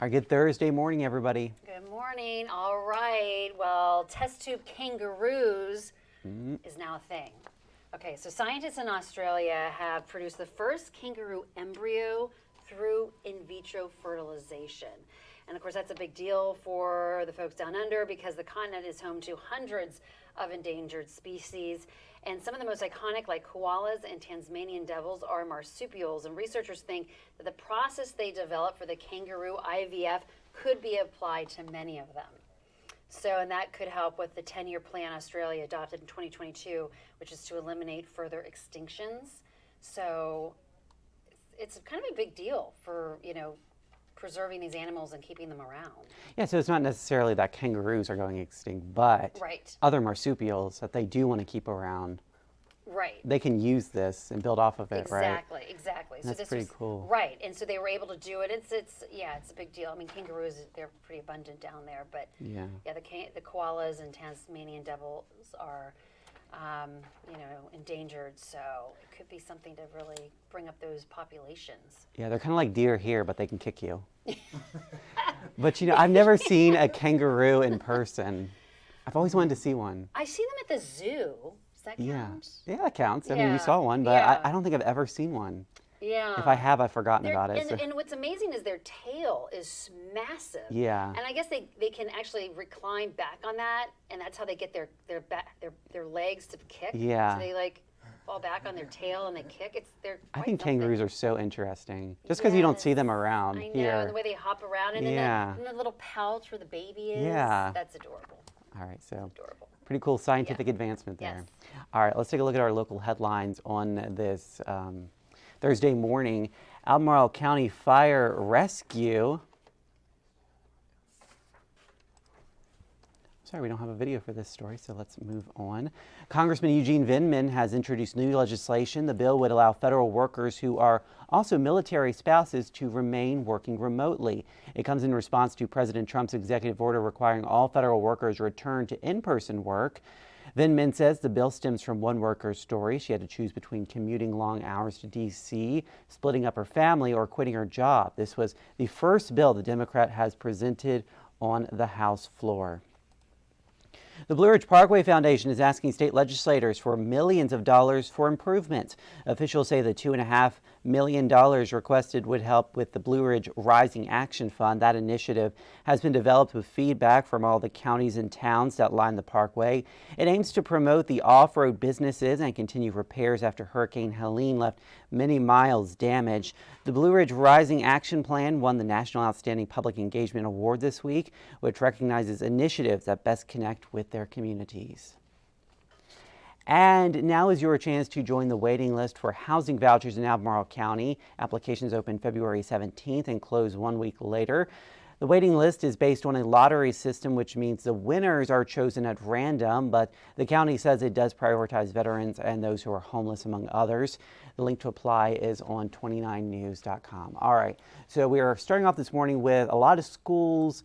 Our good Thursday morning, everybody. Good morning. All right. Well, test tube kangaroos is now a thing. Okay, so scientists in Australia have produced the first kangaroo embryo through in vitro fertilization. And of course, that's a big deal for the folks down under because the continent is home to hundreds of endangered species. And some of the most iconic, like koalas and Tasmanian devils, are marsupials. And researchers think that the process they developed for the kangaroo IVF could be applied to many of them. So, and that could help with the 10-year plan Australia adopted in 2022, which is to eliminate further extinctions. So it's kind of a big deal for, preserving these animals and keeping them around. Yeah, so it's not necessarily that kangaroos are going extinct, but other marsupials that they do want to keep around. Right. They can use this and build off of it, right? Exactly. That's so this pretty cool. Right, and so they were able to do it. It's a big deal. I mean, kangaroos, they're pretty abundant down there, but the koalas and Tasmanian devils are, endangered. So it could be something to really bring up those populations. Yeah, they're kind of like deer here, but they can kick you. But I've never seen a kangaroo in person. I've always wanted to see one. I see them at the zoo. Does that count? Yeah, that counts. I mean, you saw one, but I don't think I've ever seen one. Yeah. If I have, I've forgotten about it. And what's amazing is their tail is massive. Yeah. And I guess they can actually recline back on that, and that's how they get their legs to kick. Yeah. So they fall back on their tail and they kick. I think kangaroos are so interesting, just because you don't see them around here. here. I know, and the way they hop around, and in the little pouch where the baby is. Yeah. That's adorable. All right, so adorable. Pretty cool scientific advancement there. Yes. All right, let's take a look at our local headlines on this Thursday morning. Albemarle County Fire Rescue. Sorry, we don't have a video for this story, so let's move on. Congressman Eugene Vindman has introduced new legislation. The bill would allow federal workers who are also military spouses to remain working remotely. It comes in response to President Trump's executive order requiring all federal workers return to in-person work. Vindman says the bill stems from one worker's story. She had to choose between commuting long hours to D.C., splitting up her family, or quitting her job. This was the first bill the Democrat has presented on the House floor. The Blue Ridge Parkway Foundation is asking state legislators for millions of dollars for improvements. Officials say the $2.5 million requested would help with the Blue Ridge Rising Action Fund. That initiative has been developed with feedback from all the counties and towns that line the parkway. It aims to promote the off-road businesses and continue repairs after Hurricane Helene left many miles damaged. The Blue Ridge Rising Action Plan won the National Outstanding Public Engagement Award this week, which recognizes initiatives that best connect with their communities. And now is your chance to join the waiting list for housing vouchers in Albemarle County. Applications open February 17th and close 1 week later. The waiting list is based on a lottery system, which means the winners are chosen at random, but the county says it does prioritize veterans and those who are homeless, among others. The link to apply is on 29news.com. All right, so we are starting off this morning with a lot of schools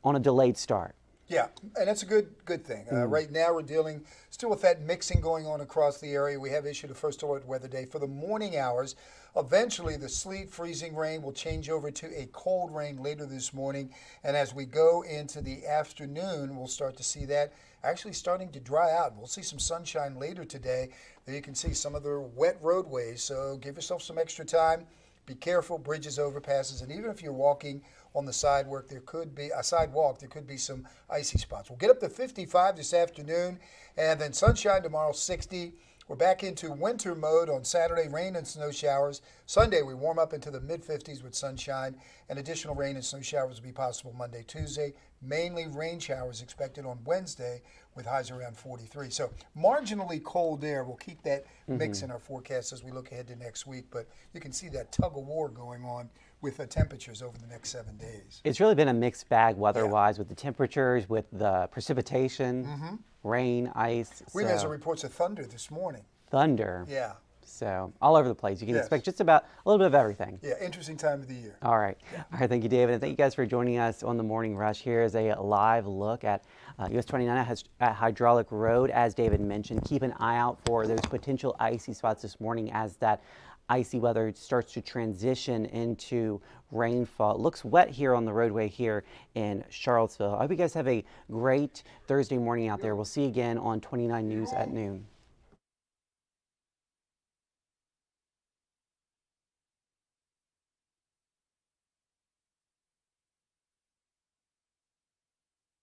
on a delayed start. Yeah, and that's a good thing. Right now we're dealing still with that mixing going on across the area. We have issued a first alert weather day for the morning hours. Eventually the sleet, freezing rain will change over to a cold rain later this morning. And as we go into the afternoon, we'll start to see that actually starting to dry out. We'll see some sunshine later today. There you can see some of the wet roadways. So give yourself some extra time. Be careful, bridges, overpasses, and even if you're walking on the sidewalk, there could be some icy spots. We'll get up to 55 this afternoon, and then sunshine tomorrow, 60. We're back into winter mode on Saturday, rain and snow showers. Sunday, we warm up into the mid-50s with sunshine, and additional rain and snow showers will be possible Monday, Tuesday. Mainly rain showers expected on Wednesday with highs around 43. So marginally cold air. We'll keep that mix in our forecast as we look ahead to next week, but you can see that tug of war going on with the temperatures over the next 7 days. It's really been a mixed bag weather-wise with the temperatures, with the precipitation, rain, ice. We've had some reports of thunder this morning. Thunder. Yeah. So all over the place. You can expect just about a little bit of everything. Yeah, interesting time of the year. All right. All right, thank you, David. And thank you guys for joining us on the Morning Rush. Here is a live look at US 29 at Hydraulic Road. As David mentioned, keep an eye out for those potential icy spots this morning as that icy weather starts to transition into rainfall. It looks wet here on the roadway here in Charlottesville. I hope you guys have a great Thursday morning out there. We'll see you again on 29 News at noon.